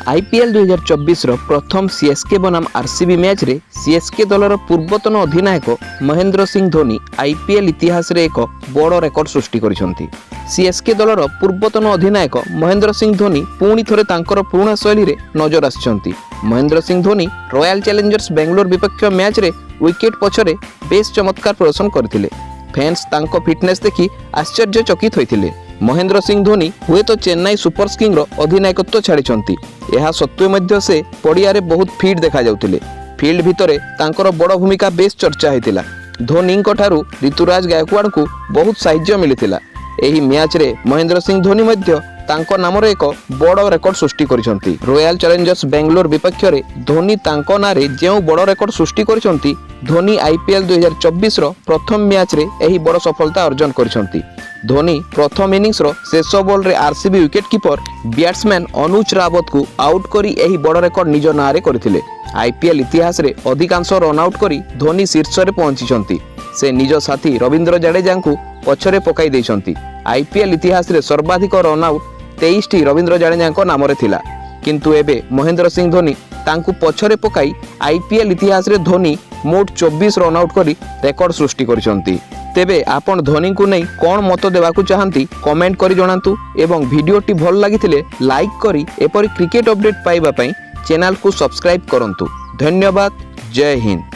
IPL 2024 प्रथम CSK बनाम RCB match रे सीएसके दलर पूर्वतन अधिनायक महेंद्र सिंह धोनी आईपीएल इतिहास रे एक बड़ रेकर्ड सृष्टि करिसंती। सीएसके दलर पूर्वतन अधिनायक महेंद्र सिंह धोनी पुणी थरे तांकर पुराणा शैली रे नजर आछंती। महेंद्र सिंह धोनी रॉयल चैलेंजर्स बेंगलोर विपक्ष मैच रे विकेट पछरे बेस चमत्कार प्रदर्शन करथिले। फैंस तांको फिटनेस देखि आश्चर्यचकित होइथिले। महेंद्र सिंह धोनी हुए तो चेन्नई सुपर किंग्स अधिनायकत्व छाड़िछंती। एहा सत्वे मध्य से पड़ियारे बहुत फिट देखा जाउथिले। फील्ड भितरे तांकर बड़ भूमिका बेस चर्चा हेतिला। धोनी ठारू ऋतुराज गायकवाड़ को बहुत साहाय्य मिलिथिला। एही मैच रे महेंद्र सिंह धोनी मध्य तांको नामरे एक बड़ रेकर्ड सृष्टि करिसंती। रॉयल चैलेंजर्स बेंगलोर विपक्ष रे धोनी तांको नारे जेउ बड़ रेकर्ड सृष्टि करिसंती, धोनी आईपीएल 2024 रो प्रथम मैच रे एही बड़ सफलता अर्जन करिसंती। धोनी प्रथम इनिंग्स रो शेष बॉल रे आरसीबी विकेट कीपर बैट्समैन अनुज रावत को आउट करी एही बड़ रेकर्ड निज नारे करथिले। आईपीएल इतिहास रे अधिकांश रन आउट करी धोनी शीर्ष रे पहुंचिसंती। से निज साथी रविंद्र जडेजा को पछरे पकाई देइसंती। आईपीएल इतिहास रे सर्वाधिक run out 23 T Ravindra Jadeja नाम रे थिला, किंतु एबे महेंद्र सिंह धोनी तांकु पछरे पकाई आईपीएल इतिहास रे धोनी मोट 24 रन आउट करी रेकर्ड सृष्टि करिसंती। तेबे आपण धोनी को नहीं कोन मत देबाकू चाहंती कमेंट करी जणांतु एवं वीडियोटी भल लागिथिले लाइक करी एपरि क्रिकेट अपडेट पाइबा पई चैनल को सब्सक्राइब करंतु। धन्यवाद। जय हिंद।